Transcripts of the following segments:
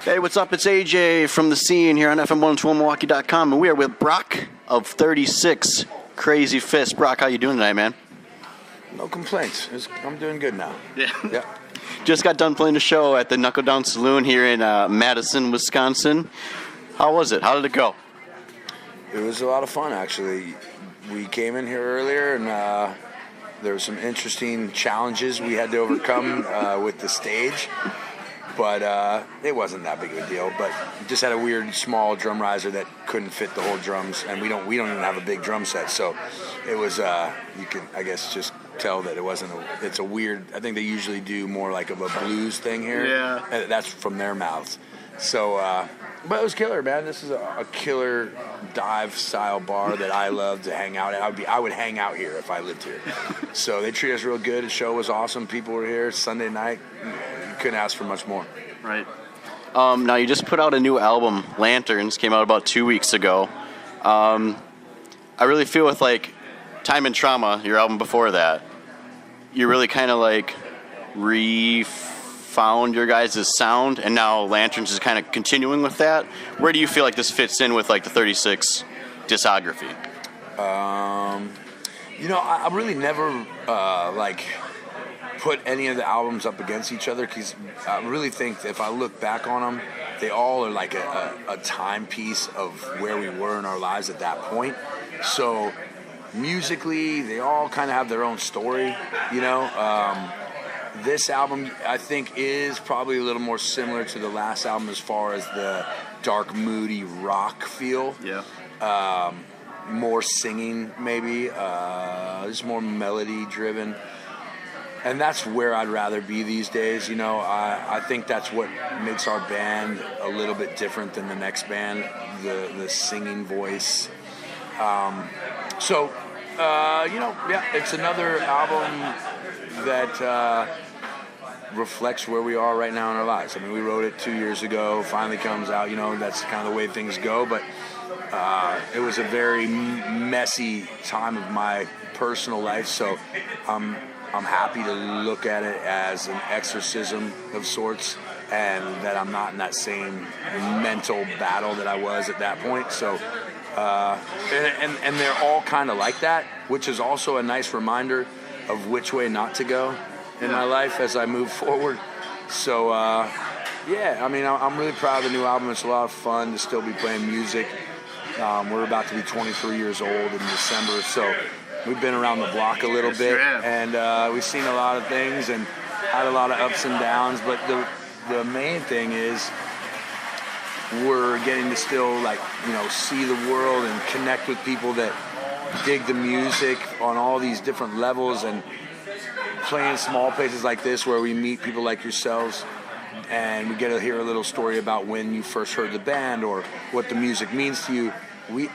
Hey, what's up? It's AJ from The Scene here on FM112Milwaukee.com, and we are with Brock of 36, Crazyfists. Brock, how you doing tonight, man? No complaints. I'm doing good now. Yeah. Just got done playing a show at the Knuckle Saloon here in Madison, Wisconsin. How was it? How did it go? It was a lot of fun, actually. We came in here earlier, and there were some interesting challenges we had to overcome with the stage. But it wasn't that big of a deal. But we just had a weird small drum riser that couldn't fit the whole drums, and we don't even have a big drum set. So it was you can, I guess, just tell that it wasn't. It's a weird. I think they usually do more like of a blues thing here. Yeah. That's from their mouths. So, but it was killer, man. This is a killer dive style bar that I love to hang out at. I would hang out here if I lived here. So they treat us real good. The show was awesome. People were here Sunday night. You couldn't ask for much more. Right. Now you just put out a new album, Lanterns, came out about 2 weeks ago. I really feel with like Time and Trauma, your album before that, you really kind of like found your guys' sound, and now Lanterns is kind of continuing with that. Where do you feel like this fits in with like the 36 discography? I really never put any of the albums up against each other, because I really think that if I look back on them, they all are like a timepiece of where we were in our lives at that point. So musically, they all kind of have their own story, This album, I think, is probably a little more similar to the last album as far as the dark, moody rock feel. Yeah. More singing, maybe. Just more melody-driven. And that's where I'd rather be these days. I think that's what makes our band a little bit different than the next band, the singing voice. It's another album that reflects where we are right now in our lives. I mean, we wrote it 2 years ago, finally comes out, that's kind of the way things go, but it was a very messy time of my personal life, so I'm happy to look at it as an exorcism of sorts, and that I'm not in that same mental battle that I was at that point, so and they're all kind of like that, which is also a nice reminder of which way not to go in my life as I move forward. So, I'm really proud of the new album. It's a lot of fun to still be playing music. We're about to be 23 years old in December, so we've been around the block a little bit, and we've seen a lot of things and had a lot of ups and downs, but the main thing is we're getting to still see the world and connect with people that dig the music on all these different levels, and playing small places like this where we meet people like yourselves and we get to hear a little story about when you first heard the band or what the music means to you.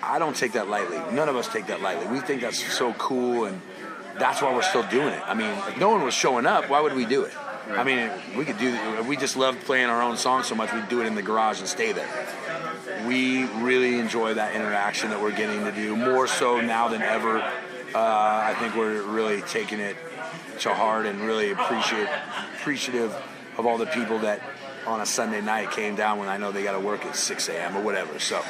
I don't take that lightly. None of us take that lightly. We think that's so cool, and that's why we're still doing it. I mean, if no one was showing up, why would we do it? Right. I mean, we just loved playing our own songs so much, we'd do it in the garage and stay there. We really enjoy that interaction that we're getting to do, more so now than ever. I think we're really taking it to heart and really appreciative of all the people that on a Sunday night came down when I know they got to work at 6 a.m. or whatever. So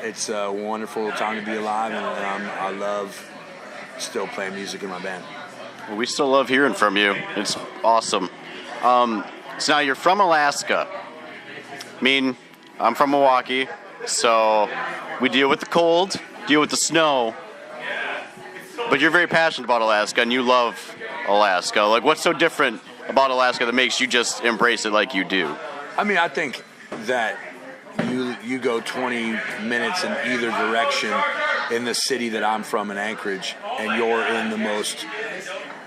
it's a wonderful time to be alive, and I love still playing music in my band. Well, we still love hearing from you. It's awesome. So now you're from Alaska. I mean, I'm from Milwaukee, so we deal with the cold, deal with the snow, but you're very passionate about Alaska, and you love Alaska. Like, what's so different about Alaska that makes you just embrace it like you do? I mean, I think that you go 20 minutes in either direction in the city that I'm from in Anchorage, and you're in the most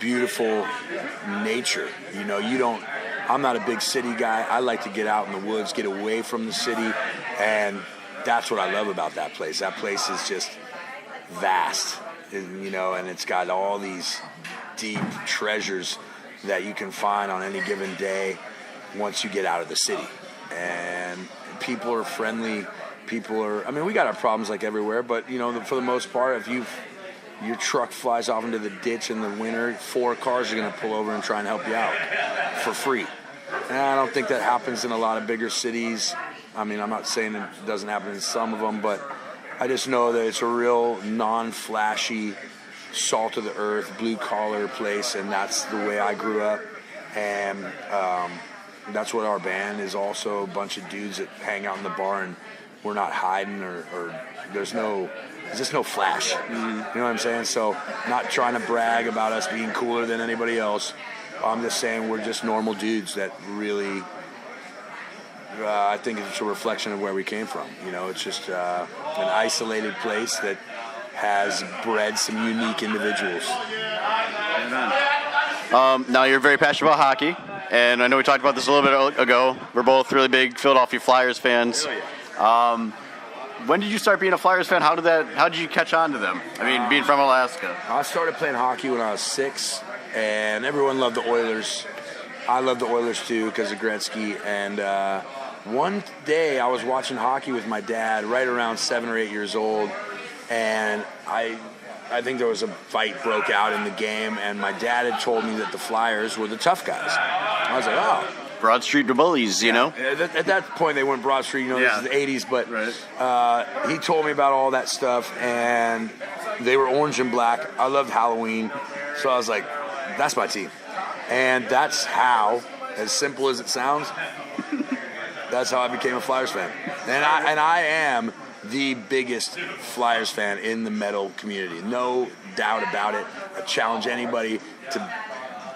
beautiful nature. I'm not a big city guy. I like to get out in the woods, get away from the city, and that's what I love about that place. That place is just vast, and it's got all these deep treasures that you can find on any given day once you get out of the city. And people are friendly. We got our problems like everywhere, but, for the most part, if your truck flies off into the ditch in the winter, 4 cars are going to pull over and try and help you out for free. And I don't think that happens in a lot of bigger cities. I mean, I'm not saying it doesn't happen in some of them, but I just know that it's a real non-flashy, salt-of-the-earth, blue-collar place, and that's the way I grew up. And that's what our band is also, a bunch of dudes that hang out in the bar, and we're not hiding or there's just no flash. Mm-hmm. You know what I'm saying? So not trying to brag about us being cooler than anybody else. I'm just saying we're just normal dudes that really, I think it's a reflection of where we came from. You know, it's just an isolated place that has bred some unique individuals. Now you're very passionate about hockey, and I know we talked about this a little bit ago. We're both really big Philadelphia Flyers fans. When did you start being a Flyers fan? How did you catch on to them? I mean, being from Alaska. I started playing hockey when I was 6, and everyone loved the Oilers. I loved the Oilers too because of Gretzky. And one day I was watching hockey with my dad, right around 7 or 8 years old, and I think there was a fight broke out in the game, and my dad had told me that the Flyers were the tough guys. I was like, oh. Broad Street bullies, you know? At that point, they weren't Broad Street, this is the 80s, but right. He told me about all that stuff, and they were orange and black. I loved Halloween, so I was like, that's my team. And that's how, as simple as it sounds, that's how I became a Flyers fan. And I am the biggest Flyers fan in the metal community. No doubt about it. I challenge anybody to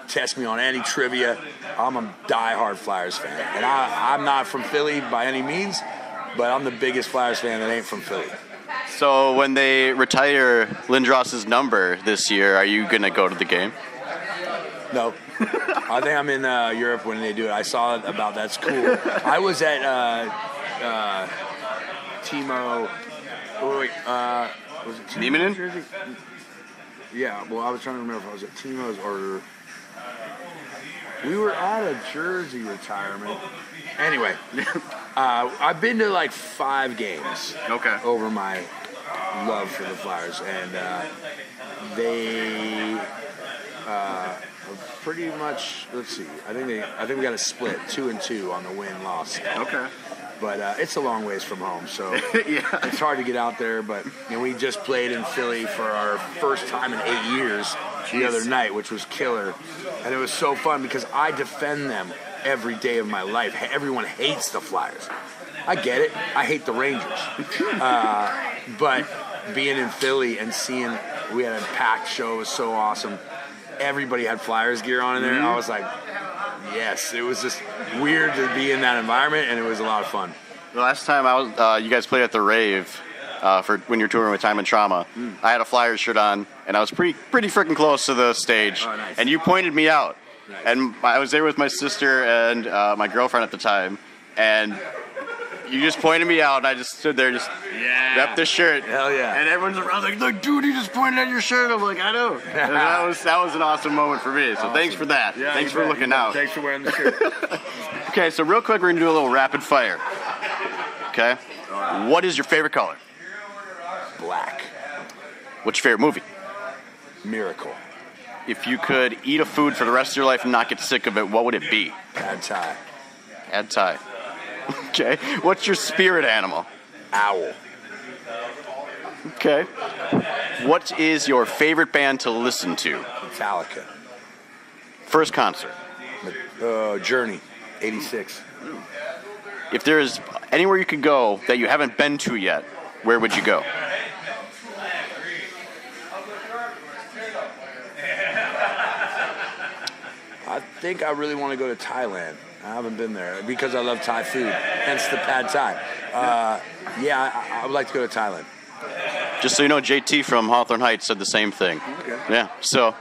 test me on any trivia. I'm a diehard Flyers fan. And I'm not from Philly by any means, but I'm the biggest Flyers fan that ain't from Philly. So when they retire Lindros's number this year, are you going to go to the game? No. I think I'm in Europe when they do it. I saw about that's cool. I was at Timo. Oh, wait. Was it Timo? Nieminen? Jersey? Yeah, well, I was trying to remember if I was at Timo's or... We were at a jersey retirement. Anyway, I've been to like 5 games over my love for the Flyers, and they pretty much. Let's see. I think we got a split 2-2 on the win-loss. Okay. But it's a long ways from home, so yeah. It's hard to get out there. But we just played in Philly for our first time in 8 years the other night, which was killer. And it was so fun because I defend them every day of my life. Everyone hates the Flyers. I get it. I hate the Rangers. But being in Philly and seeing we had a packed show was so awesome. Everybody had Flyers gear on in there. Mm-hmm. I was like, yes. It was just weird to be in that environment, and it was a lot of fun. The last time I was, you guys played at the Rave for when you're touring with Time and Trauma. I had a Flyers shirt on, and I was pretty freaking close to the stage. Oh, nice. And you pointed me out. Nice. And I was there with my sister and my girlfriend at the time, and you just pointed me out, and I just stood there, rep the shirt. Hell yeah! And everyone's around like, "Look, dude, he just pointed at your shirt." I'm like, "I know." And that was an awesome moment for me. So awesome. Thanks for that. Yeah, thanks for looking out. Thanks for wearing the shirt. Okay, so real quick, we're gonna do a little rapid fire. Okay. What is your favorite color? Black. What's your favorite movie? Miracle. If you could eat a food for the rest of your life and not get sick of it, what would it be? Pad Thai. Pad Thai. Okay. What's your spirit animal? Owl. Okay. What is your favorite band to listen to? Metallica. First concert? Journey. 86. If there is anywhere you could go that you haven't been to yet, where would you go? I think I really want to go to Thailand. I haven't been there because I love Thai food, hence the Pad Thai. I would like to go to Thailand. Just so you know, JT from Hawthorne Heights said the same thing. Okay. Yeah. So,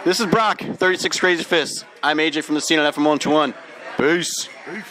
this is Brock, 36 Crazyfists. I'm AJ from the scene on FM 121. Peace. Peace.